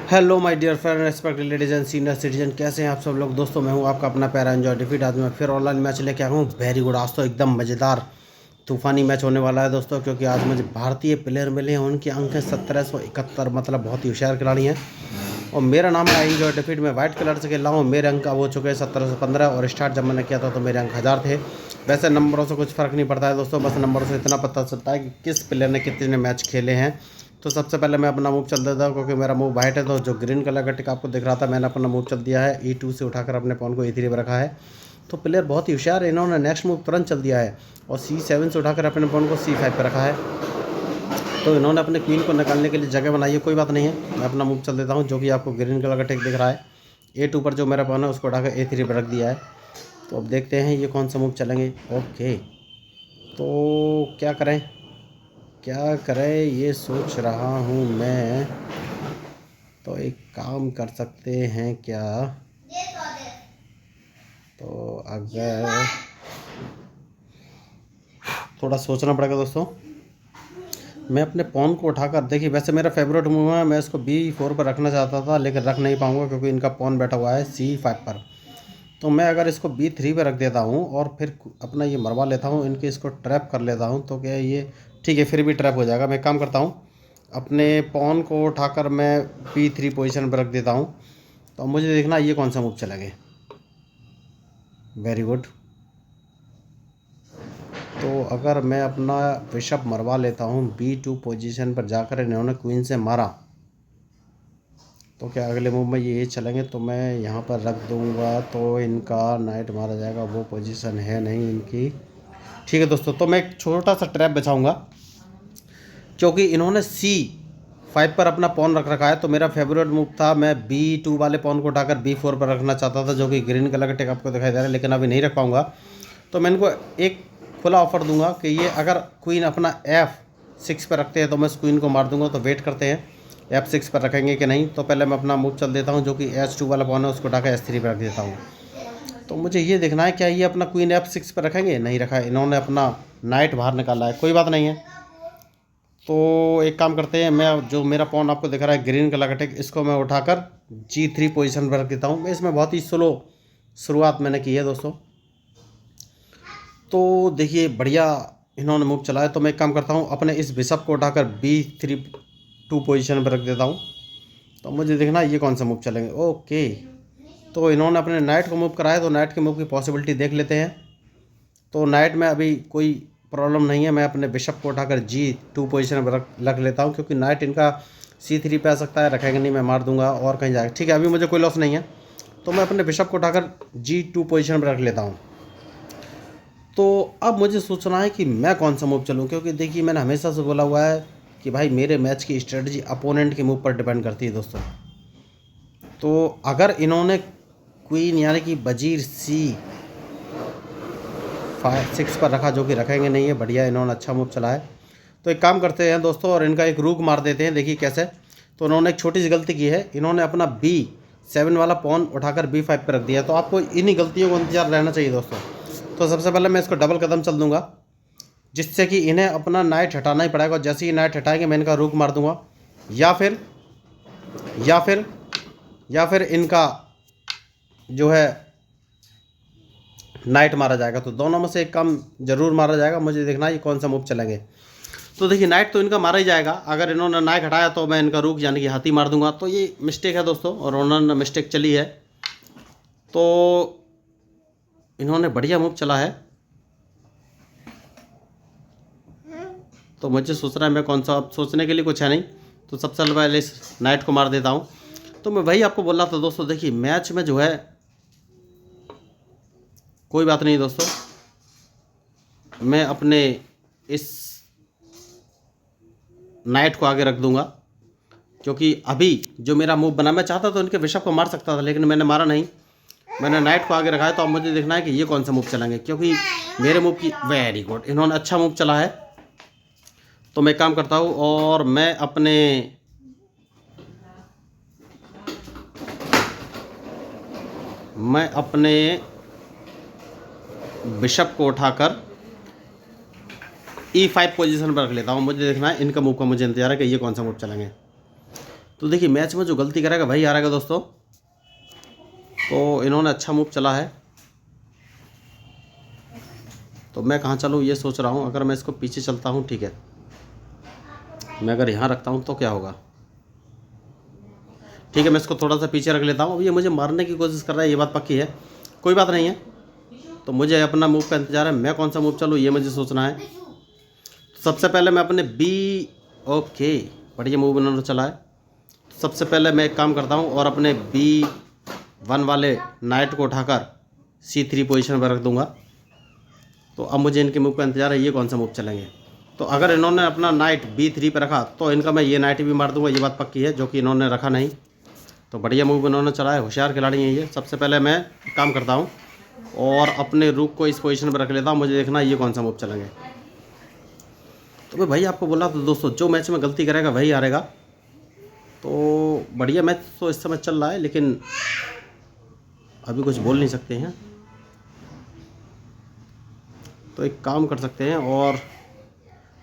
Hello my dear friend, respected ladies and senior citizen, कैसे हैं आप सब लोग। दोस्तों मैं हूं आपका अपना प्यारा एंजॉय डिफीट। आज मैं फिर ऑनलाइन मैच लेके आया हूं। वेरी गुड, आज तो एकदम मज़ेदार तूफानी मैच होने वाला है दोस्तों, क्योंकि आज मुझे भारतीय प्लेयर मिले हैं। उनके अंक हैं 1771, मतलब बहुत ही होशियार खिलाड़ी हैं। और मेरा नाम है एंजॉय डिफीट। मैं वाइट कलर से खेल रहा हूँ। मेरे अंक अब हो चुके हैं 1715, और स्टार्ट जब मैंने किया था तो मेरे अंक 1000 थे। वैसे नंबरों से कुछ फ़र्क नहीं पड़ता है दोस्तों, बस नंबरों से इतना पता चलता है कि किस प्लेयर ने कितने मैच खेले हैं। तो सबसे पहले मैं अपना मूव चल देता हूँ, क्योंकि मेरा मूव वाइट है। तो जो ग्रीन कलर का टिक आपको दिख रहा था, मैंने अपना मूव चल दिया है। E2 से उठाकर अपने पॉन को E3 पर रखा है। तो प्लेयर बहुत ही होशियार है, इन्होंने नेक्स्ट मूव तुरंत चल दिया है और C7 से उठाकर अपने पॉन को C5 पर रखा है। तो इन्होंने अपने क्वीन को निकालने के लिए जगह बनाई है। कोई बात नहीं है, मैं अपना मूव चल देता हूँ, जो कि आपको ग्रीन कलर का टिक दिख रहा है। A2 पर जो मेरा पॉन है उसको उठाकर A3 पर रख दिया है। तो अब देखते हैं ये कौन सा मूव चलेंगे। ओके, तो क्या करें ये सोच रहा हूँ मैं। तो एक काम कर सकते हैं क्या, तो अगर थोड़ा सोचना पड़ेगा दोस्तों। मैं अपने पॉन को उठाकर, देखिए वैसे मेरा फेवरेट मूव है, मैं इसको B4 पर रखना चाहता था, लेकिन रख नहीं पाऊँगा क्योंकि इनका पॉन बैठा हुआ है C5 पर। तो मैं अगर इसको B3 पर रख देता हूँ और फिर अपना ये मरवा लेता हूँ, इनके इसको ट्रैप कर लेता हूँ, तो क्या ये ठीक है, फिर भी ट्रैप हो जाएगा। मैं काम करता हूँ, अपने पॉन को उठाकर मैं B3 पोजीशन पर रख देता हूँ। तो अब मुझे देखना ये कौन सा मूव चलेंगे। Very good. तो अगर मैं अपना बिशप मरवा लेता हूँ B2 पोजीशन पर जाकर, इन्होंने क्वीन से मारा, तो क्या अगले मूव में ये चलेंगे। तो मैं यहाँ पर रख दूँगा, तो इनका नाइट मारा जाएगा। वो पोजीशन है नहीं इनकी। ठीक है दोस्तों, तो मैं एक छोटा सा ट्रैप बचाऊँगा, क्योंकि इन्होंने C5 पर अपना पॉन रख रखा है। तो मेरा फेवरेट मूव था, मैं B2 वाले पॉन को उठाकर B4 पर रखना चाहता था, जो कि ग्रीन कलर का टिक आपको दिखाई दे रहा है, लेकिन अभी नहीं रख पाऊँगा। तो मैं इनको एक खुला ऑफर दूंगा कि ये अगर क्वीन अपना F6 पर रखते हैं तो मैं इस क्वीन को मार दूंगा। तो वेट करते हैं F6 पर रखेंगे कि नहीं। तो पहले मैं अपना मूव चल देता हूं, जो कि H2 वाला पॉन है उसको उठाकर S3 पर रख देता हूं। तो मुझे ये देखना है क्या ये अपना क्वीन F6 पर रखेंगे। नहीं रखा है, इन्होंने अपना नाइट बाहर निकाला है। कोई बात नहीं है, तो एक काम करते हैं, मैं जो मेरा पॉन आपको दिख रहा है ग्रीन कलर का टिक, इसको मैं उठाकर G3 पोजीशन पर रख देता हूँ। मैं इसमें बहुत ही स्लो शुरुआत मैंने की है दोस्तों। तो देखिए बढ़िया इन्होंने मूव चलाया। तो मैं एक काम करता हूँ, अपने इस बिशप को उठाकर B2 पोजीशन पर रख देता हूँ। तो मुझे देखना ये कौन सा मूव चलेंगे। ओके, तो इन्होंने अपने नाइट को मूव कराया, तो नाइट के मूव की पॉसिबिलिटी देख लेते हैं। तो नाइट में अभी कोई प्रॉब्लम नहीं है, मैं अपने बिशप को उठाकर G2 पोजीशन पर रख लेता हूँ, क्योंकि नाइट इनका C3 पे आ सकता है। रखेंगे नहीं, मैं मार दूंगा और कहीं जाएगा। ठीक है, अभी मुझे कोई लॉस नहीं है, तो मैं अपने बिशप को उठाकर G2 पोजीशन पर रख लेता हूँ। तो अब मुझे सोचना है कि मैं कौन सा मूव चलूँ, क्योंकि देखिए मैंने हमेशा से बोला हुआ है कि भाई मेरे मैच की स्ट्रेटजी अपोनेंट के मूव पर डिपेंड करती है दोस्तों। तो अगर इन्होंने क्वीन यानी कि वजीर C6 पर रखा, जो कि रखेंगे नहीं है, बढ़िया इन्होंने अच्छा मूव चला है। तो एक काम करते हैं दोस्तों, और इनका एक रूक मार देते हैं। देखिए कैसे। तो उन्होंने एक छोटी सी गलती की है, इन्होंने अपना B7 वाला पॉन उठाकर B5 पर रख दिया। तो आपको इन्हीं गलतियों को इंतजार रहना चाहिए दोस्तों। तो सबसे पहले मैं इसको डबल कदम चल दूंगा, जिससे कि इन्हें अपना नाइट हटाना ही पड़ेगा। जैसे ही नाइट हटाएंगे मैं इनका रूक मार दूंगा, या फिर या फिर या फिर इनका जो है नाइट मारा जाएगा। तो दोनों में से एक काम जरूर मारा जाएगा। मुझे देखना है ये कौन सा मूव चलेंगे। तो देखिए नाइट तो इनका मारा ही जाएगा। अगर इन्होंने नाइट हटाया तो मैं इनका रूक यानी कि हाथी मार दूंगा। तो ये मिस्टेक है दोस्तों, और उन्होंने मिस्टेक चली है। तो इन्होंने बढ़िया मूव चला है। तो मुझे सोचना है मैं कौन सा, सोचने के लिए कुछ है नहीं। तो सबसे पहले इस नाइट को मार देता हूँ। तो मैं वही आपको बोल रहा था दोस्तों, देखिए मैच में जो है, कोई बात नहीं दोस्तों, मैं अपने इस नाइट को आगे रख दूंगा, क्योंकि अभी जो मेरा मूव बना, मैं चाहता तो इनके बिशप को मार सकता था, लेकिन मैंने मारा नहीं, मैंने नाइट को आगे रखा है। तो अब मुझे देखना है कि ये कौन सा मूव चलाएंगे, क्योंकि मेरे मूव की, वेरी गुड, इन्होंने अच्छा मूव चला है। तो मैं काम करता हूँ, और मैं अपने बिशप को उठाकर E5 पोजीशन पर रख लेता हूँ। मुझे देखना है इनका मूव का, मुझे इंतजार है कि ये कौन सा मूव चलेंगे। तो देखिए मैच में जो गलती करेगा वही हारेगा दोस्तों। तो इन्होंने अच्छा मूव चला है, तो मैं कहाँ चलूँ ये सोच रहा हूँ। अगर मैं इसको पीछे चलता हूँ, ठीक है, मैं अगर यहाँ रखता हूँ तो क्या होगा। ठीक है, मैं इसको थोड़ा सा पीछे रख लेता हूँ। अब ये मुझे मारने की कोशिश कर रहा है, ये बात पक्की है, कोई बात नहीं है। तो मुझे अपना मूव का इंतजार है, मैं कौन सा मूव चलूँ ये मुझे सोचना है। तो सबसे पहले मैं अपने ओके, बढ़िया मूव इन्होंने चला है। तो सबसे पहले मैं एक काम करता हूँ और अपने B1 वाले नाइट को उठाकर C3 पोजीशन पर रख दूँगा। तो अब मुझे इनके मूव का इंतजार है, ये कौन सा मूव चलेंगे। तो अगर इन्होंने अपना नाइट B3 पर रखा तो इनका मैं ये नाइट भी मार दूंगा, ये बात पक्की है, जो कि इन्होंने रखा नहीं। तो बढ़िया मूव इन्होंने चला है, होशियार खिलाड़ी हैं ये। सबसे पहले मैं काम करता हूँ और अपने रूक को इस पोजीशन पर रख लेता हूँ, मुझे देखना है ये कौन सा मूव चलेंगे। तो मैं भाई आपको बोला तो दोस्तों, जो मैच में गलती करेगा वही हारेगा। तो बढ़िया मैच तो इस समय चल रहा है, लेकिन अभी कुछ बोल नहीं सकते हैं। तो एक काम कर सकते हैं और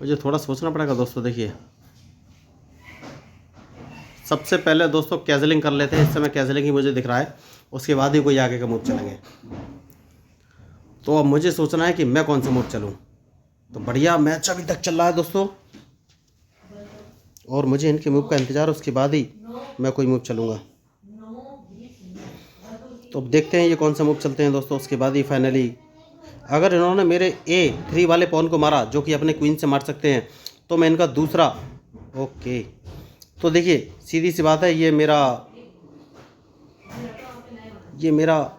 मुझे थोड़ा सोचना पड़ेगा दोस्तों। देखिए सबसे पहले दोस्तों कैजलिंग कर लेते हैं, इस समय कैजलिंग ही मुझे दिख रहा है, उसके बाद ही कोई आगे का मूव चलेंगे। तो अब मुझे सोचना है कि मैं कौन सा मूव चलूँ। तो बढ़िया मैच अभी तक चल रहा है दोस्तों, और मुझे इनके मूव का इंतज़ार, उसके बाद ही मैं कोई मूव चलूँगा। तो अब देखते हैं ये कौन सा मूव चलते हैं दोस्तों, उसके बाद ही फाइनली अगर इन्होंने मेरे A3 वाले पॉन को मारा, जो कि अपने क्वीन से मार सकते हैं, तो मैं इनका दूसरा ओके। तो देखिए सीधी सी बात है, ये मेरा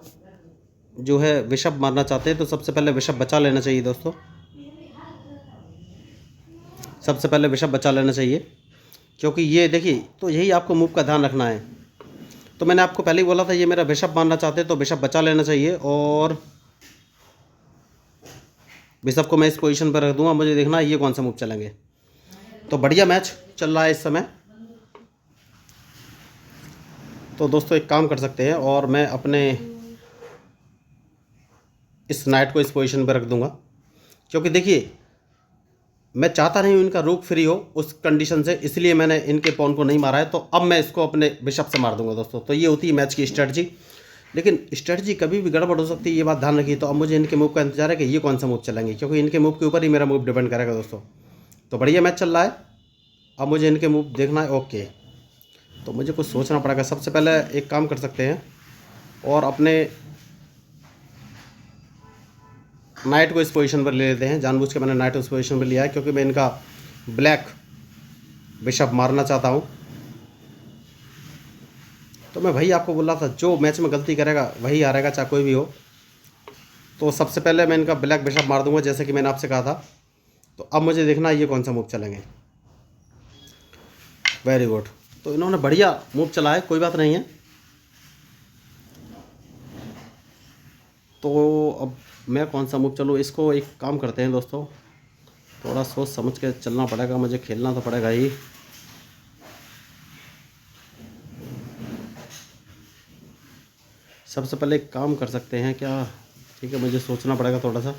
जो है विशप मारना चाहते हैं। तो सबसे पहले विशप बचा लेना चाहिए दोस्तों, सबसे पहले विशप बचा लेना चाहिए, क्योंकि ये देखिए, तो यही आपको मूव का ध्यान रखना है। तो मैंने आपको पहले ही बोला था, ये मेरा बिशप मारना चाहते हैं तो बिशप बचा लेना चाहिए, और बिशप को मैं इस पोजीशन पर रख दूंगा, मुझे देखना है ये कौन सा मूव चलेंगे। तो बढ़िया मैच चल रहा है इस समय। तो दोस्तों एक काम कर सकते हैं, और मैं अपने इस नाइट को इस पोजीशन पर रख दूंगा, क्योंकि देखिए मैं चाहता नहीं हूँ इनका रूक फ्री हो उस कंडीशन से, इसलिए मैंने इनके पॉन को नहीं मारा है। तो अब मैं इसको अपने बिशप से मार दूंगा दोस्तों। तो ये होती है मैच की स्ट्रेटजी, लेकिन स्ट्रेटजी कभी भी गड़बड़ हो सकती है, ये बात ध्यान रखिए। तो अब मुझे इनके मूव का इंतजार है कि ये कौन सा मूव चलेंगे, क्योंकि इनके मूव के ऊपर ही मेरा मूव डिपेंड करेगा दोस्तों। तो बढ़िया मैच चल रहा है, अब मुझे इनके मूव देखना है। ओके, तो मुझे कुछ सोचना पड़ेगा। सबसे पहले एक काम कर सकते हैं और अपने नाइट को इस पोजीशन पर ले लेते हैं। जानबूझ के मैंने नाइट उस पोजीशन पर लिया है, क्योंकि मैं इनका ब्लैक बिशप मारना चाहता हूँ। तो मैं भाई आपको बोल रहा था, जो मैच में गलती करेगा वही हारेगा, चाहे कोई भी हो। तो सबसे पहले मैं इनका ब्लैक बिशप मार दूंगा, जैसे कि मैंने आपसे कहा था। तो अब मुझे देखना है ये कौन सा मूव चलेंगे। वेरी गुड, तो इन्होंने बढ़िया मूव चला है, कोई बात नहीं है। तो अब मैं कौन सा मूव चलूँ, इसको एक काम करते हैं दोस्तों, थोड़ा सोच समझ के चलना पड़ेगा, मुझे खेलना तो पड़ेगा ही। सबसे पहले एक काम कर सकते हैं क्या, ठीक है, मुझे सोचना पड़ेगा थोड़ा सा।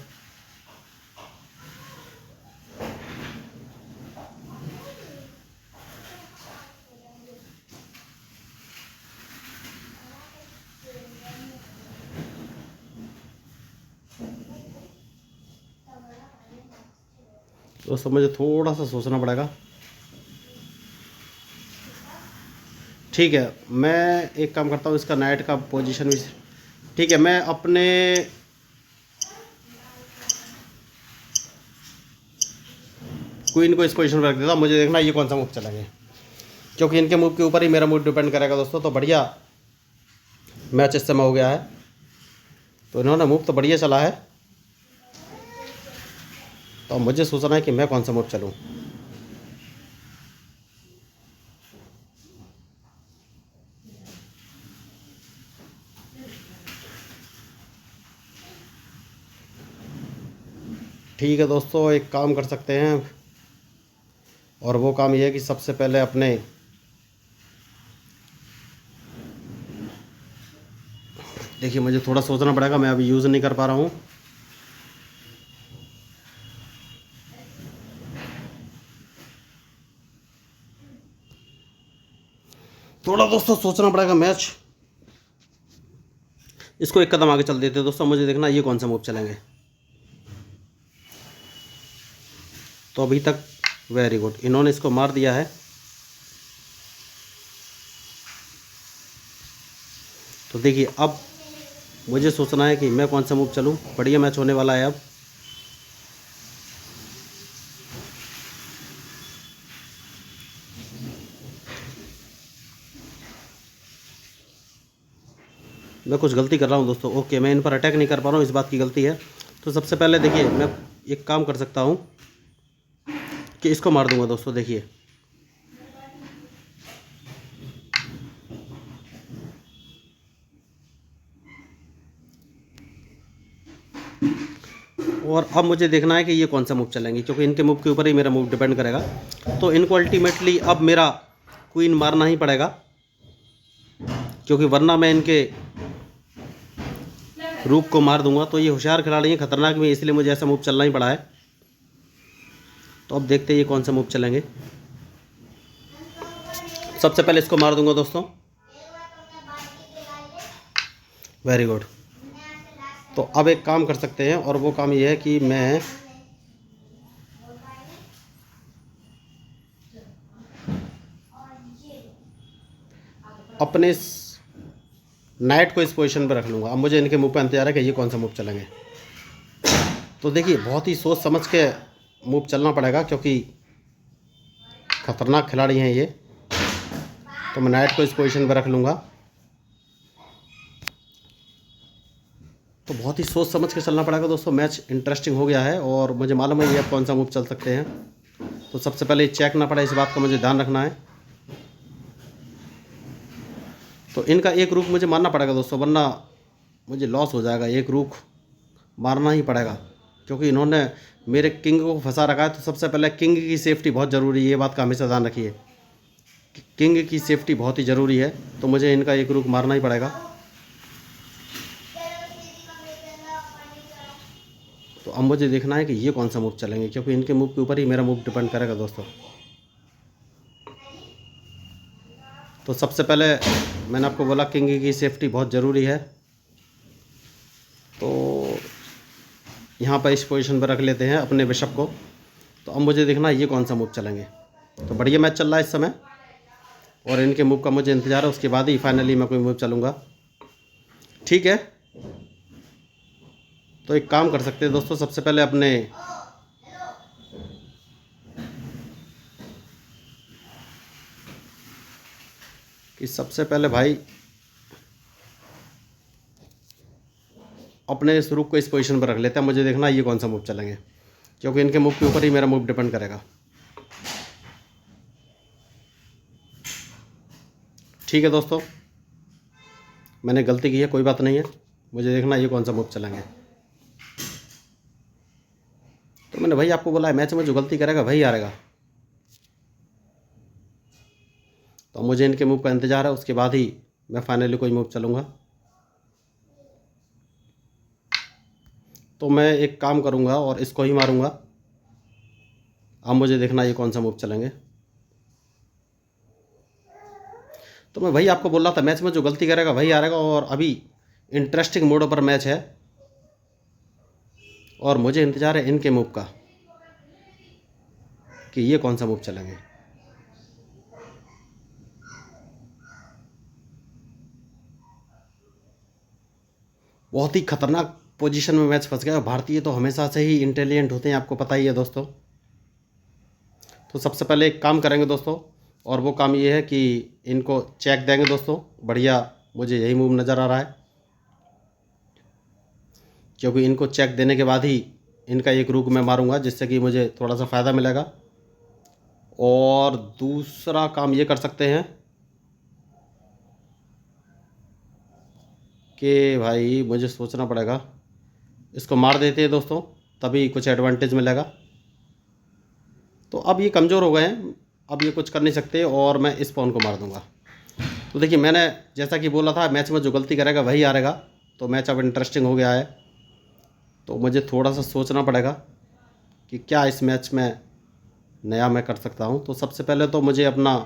दोस्तों मुझे थोड़ा सा सोचना पड़ेगा। ठीक है, मैं एक काम करता हूँ, इसका नाइट का पोजीशन भी ठीक है। मैं अपने क्वीन को इस पोजीशन पर रख देता हूँ, मुझे देखना ये कौन सा मूव चलेंगे, क्योंकि इनके मूव के ऊपर ही मेरा मूव डिपेंड करेगा दोस्तों। तो बढ़िया मैच इस समय हो गया है। तो इन्होंने मूव तो बढ़िया चला है, तो मुझे सोचना है कि मैं कौन सा मूव चलूँ। ठीक है दोस्तों, एक काम कर सकते हैं, और वो काम ये है कि सबसे पहले अपने देखिए, मुझे थोड़ा सोचना पड़ेगा, मैं अभी यूज़ नहीं कर पा रहा हूँ। थोड़ा दोस्तों सोचना पड़ेगा मैच। इसको एक कदम आगे चल देते हैं दोस्तों, मुझे देखना ये कौन सा मूव चलेंगे। तो अभी तक वेरी गुड, इन्होंने इसको मार दिया है। तो देखिए अब मुझे सोचना है कि मैं कौन सा मूव चलूं। बढ़िया मैच होने वाला है। अब मैं कुछ गलती कर रहा हूं दोस्तों। ओके, मैं इन पर अटैक नहीं कर पा रहा हूं, इस बात की गलती है। तो सबसे पहले देखिए मैं एक काम कर सकता हूं कि इसको मार दूंगा दोस्तों। देखिए और अब मुझे देखना है कि ये कौन सा मूव चलेंगे, क्योंकि इनके मूव के ऊपर ही मेरा मूव डिपेंड करेगा। तो इनको अल्टीमेटली अब मेरा क्वीन मारना ही पड़ेगा, क्योंकि वरना मैं इनके रूक को मार दूंगा। तो ये होशियार खिलाड़ी हैं, खतरनाक भी, इसलिए मुझे ऐसा मूव चलना ही पड़ा है। तो अब देखते हैं ये कौन सा मूव चलेंगे। सबसे पहले इसको मार दूंगा दोस्तों। Very good. तो अब एक काम कर सकते हैं, और वो काम ये है कि मैं अपने नाइट को इस पोजीशन पर रख लूँगा। अब मुझे इनके मुंह पे इंतजार है कि ये कौन सा मूव चलेंगे। तो देखिए बहुत ही सोच समझ के मूव चलना पड़ेगा, क्योंकि खतरनाक खिलाड़ी हैं ये। तो मैं नाइट को इस पोजीशन पर रख लूँगा। तो बहुत ही सोच समझ के चलना पड़ेगा दोस्तों। मैच इंटरेस्टिंग हो गया है और मुझे मालूम है ये अब कौन सा मूव चल सकते हैं। तो सबसे पहले चेक ना पड़े, इस बात का मुझे ध्यान रखना है। तो इनका एक रुख मुझे मारना पड़ेगा दोस्तों, वरना मुझे लॉस हो जाएगा। एक रुख मारना ही पड़ेगा, क्योंकि इन्होंने मेरे किंग को फंसा रखा है। तो सबसे पहले किंग की सेफ्टी बहुत ज़रूरी है, ये बात का हमेशा ध्यान रखिए। किंग की सेफ्टी बहुत ही ज़रूरी है। तो मुझे इनका एक रुख मारना ही पड़ेगा। तो अब मुझे देखना है कि ये कौन सा मूव चलेंगे, क्योंकि इनके मूव के ऊपर ही मेरा मूव डिपेंड करेगा दोस्तों। तो सबसे पहले मैंने आपको बोला किंग की सेफ्टी बहुत ज़रूरी है। तो यहाँ पर इस पोजीशन पर रख लेते हैं अपने बिशप को। तो अब मुझे देखना है ये कौन सा मूव चलेंगे। तो बढ़िया मैच चल रहा है इस समय, और इनके मूव का मुझे इंतज़ार है। उसके बाद ही फाइनली मैं कोई मूव चलूँगा। ठीक है, तो एक काम कर सकते हैं दोस्तों, सबसे पहले अपने सबसे पहले भाई अपने इस रुक को इस पोजीशन पर रख लेते हैं। मुझे देखना ये कौन सा मूव चलेंगे, क्योंकि इनके मूव के ऊपर ही मेरा मूव डिपेंड करेगा। ठीक है दोस्तों, मैंने गलती की है, कोई बात नहीं है। मुझे देखना ये कौन सा मूव चलेंगे। तो मैंने भाई आपको बोला है मैच में जो गलती करेगा वही हारेगा। तो मुझे इनके मूव का इंतज़ार है, उसके बाद ही मैं फाइनली कोई मूव चलूँगा। तो मैं एक काम करूँगा और इसको ही मारूँगा। अब मुझे देखना ये कौन सा मूव चलेंगे। तो मैं भाई आपको बोल रहा था मैच में जो गलती करेगा वही हारेगा। और अभी इंटरेस्टिंग मोड पर मैच है, और मुझे इंतज़ार है इनके मूव का कि ये कौन सा मूव चलेंगे। बहुत ही खतरनाक पोजीशन में मैच फंस गया। भारतीय तो हमेशा से ही इंटेलिजेंट होते हैं, आपको पता ही है दोस्तों। तो सबसे पहले एक काम करेंगे दोस्तों, और वो काम ये है कि इनको चेक देंगे दोस्तों। बढ़िया, मुझे यही मूव नज़र आ रहा है, क्योंकि इनको चेक देने के बाद ही इनका एक रुक मैं मारूंगा, जिससे कि मुझे थोड़ा सा फ़ायदा मिलेगा। और दूसरा काम ये कर सकते हैं कि भाई मुझे सोचना पड़ेगा, इसको मार देते हैं दोस्तों, तभी कुछ एडवांटेज मिलेगा। तो अब ये कमज़ोर हो गए हैं, अब ये कुछ कर नहीं सकते, और मैं इस पॉन को मार दूंगा। तो देखिए मैंने जैसा कि बोला था मैच में जो गलती करेगा वही हारेगा। तो मैच अब इंटरेस्टिंग हो गया है। तो मुझे थोड़ा सा सोचना पड़ेगा कि क्या इस मैच में नया मैं कर सकता हूँ। तो सबसे पहले तो मुझे अपना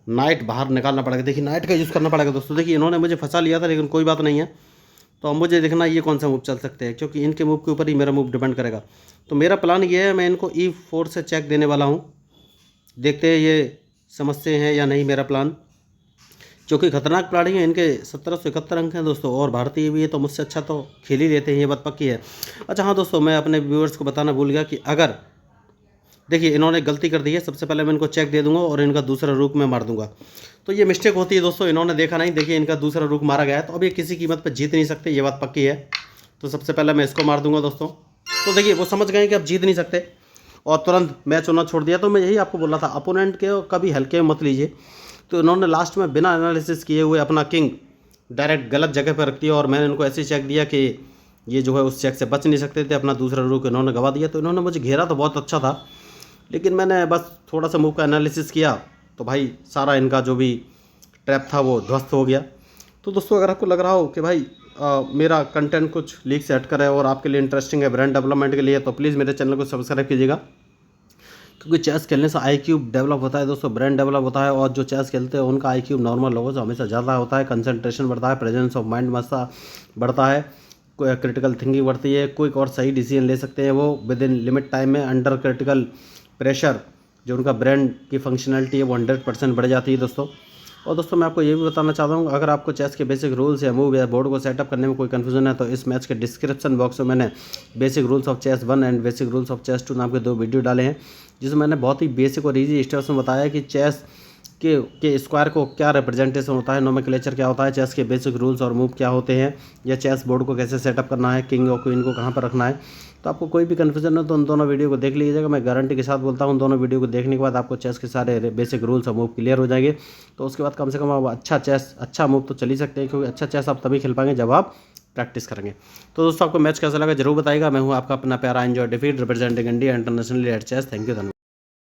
नाइट बाहर निकालना पड़ेगा। देखिए नाइट का यूज़ करना पड़ेगा दोस्तों। देखिए इन्होंने मुझे फंसा लिया था, लेकिन कोई बात नहीं है। तो अब मुझे देखना ये कौन सा मूव चल सकते हैं, क्योंकि इनके मूव के ऊपर ही मेरा मूव डिपेंड करेगा। तो मेरा प्लान ये है, मैं इनको E4 से चेक देने वाला हूँ। देखते हैं ये समझते हैं या नहीं मेरा प्लान। जो कि खतरनाक प्लान है, इनके 1771 अंक हैं दोस्तों, और भारतीय भी है, तो मुझसे अच्छा तो खेल ही लेते हैं, ये बात पक्की है। अच्छा हाँ दोस्तों, मैं अपने व्यूअर्स को बताना भूल गया कि अगर देखिए इन्होंने गलती कर दी है, सबसे पहले मैं इनको चेक दे दूंगा और इनका दूसरा रुख मैं मार दूंगा। तो ये मिस्टेक होती है दोस्तों, इन्होंने देखा नहीं। देखिए इनका दूसरा रुख मारा गया है, तो अब ये किसी कीमत पर जीत नहीं सकते, ये बात पक्की है। तो सबसे पहले मैं इसको मार दूंगा दोस्तों। तो देखिए वो समझ गए कि अब जीत नहीं सकते और तुरंत मैच होना छोड़ दिया। तो मैं यही आपको बोल रहा था, अपोनेंट के कभी हल्के में मत लीजिए। तो इन्होंने लास्ट में बिना एनालिसिस किए हुए अपना किंग डायरेक्ट गलत जगह पर रख दिया, और मैंने इनको ऐसे चेक दिया कि ये जो है उस चेक से बच नहीं सकते थे। अपना दूसरा रुख इन्होंने गवा दिया। तो इन्होंने मुझे घेरा तो बहुत अच्छा था, लेकिन मैंने बस थोड़ा सा मूव का एनालिसिस किया तो भाई सारा इनका जो भी ट्रैप था वो ध्वस्त हो गया। तो दोस्तों अगर आपको लग रहा हो कि भाई मेरा कंटेंट कुछ लीक से हटकर है और आपके लिए इंटरेस्टिंग है ब्रांड डेवलपमेंट के लिए, तो प्लीज़ मेरे चैनल को सब्सक्राइब कीजिएगा। क्योंकि चेस खेलने से IQ डेवलप होता है दोस्तों, ब्रेन डेवलप होता है, और जो चेस खेलते हैं उनका IQ नॉर्मल लोगों से हमेशा ज़्यादा होता है। कंसंट्रेशन बढ़ता है, प्रेजेंस ऑफ माइंड मसा बढ़ता है, क्रिटिकल थिंकिंग बढ़ती है, क्विक और सही डिसीजन ले सकते हैं वो विद इन लिमिट टाइम में। अंडर क्रिटिकल प्रेशर जो उनका ब्रेन की फंक्शनलिटी है वो 100% बढ़ जाती है दोस्तों। और दोस्तों मैं आपको ये भी बताना चाहता हूँ, अगर आपको चेस के बेसिक रूल्स या मूव या बोर्ड को सेटअप करने में कोई कन्फ्यूजन है, तो इस मैच के डिस्क्रिप्शन बॉक्स में मैंने basic rules of chess 1 and basic rules of chess 2 नाम के 2 वीडियो डाले हैं, जिसमें मैंने बहुत ही बेसिक और ईजी स्टेप्स में बताया कि चेस के स्क्वायर को क्या रिप्रेजेंटेशन होता है, नोमेनक्लेचर क्या होता है, चेस के बेसिक रूल्स और मूव क्या होते हैं, या चेस बोर्ड को कैसे सेटअप करना है, किंग और क्वीन को कहाँ पर रखना है। तो आपको कोई भी कन्फ्यूजन है तो उन दोनों वीडियो को देख लीजिएगा। मैं गारंटी के साथ बोलता हूँ, उन दोनों वीडियो को देखने के बाद आपको चेस के सारे बेसिक रूल्स और मूव क्लियर हो जाएंगे। तो उसके बाद कम से कम आप अच्छा मूव तो चल ही सकते हैं, क्योंकि अच्छा चेस आप तभी खेल पाएंगे जब आप प्रैक्टिस करेंगे। तो दोस्तों आपको मैच कैसा लगा जरूर बताइएगा। मैं हूँ आपका अपना प्यारा एंजॉय डिफीट representing India internationally at chess. Thank you, धन्यवाद।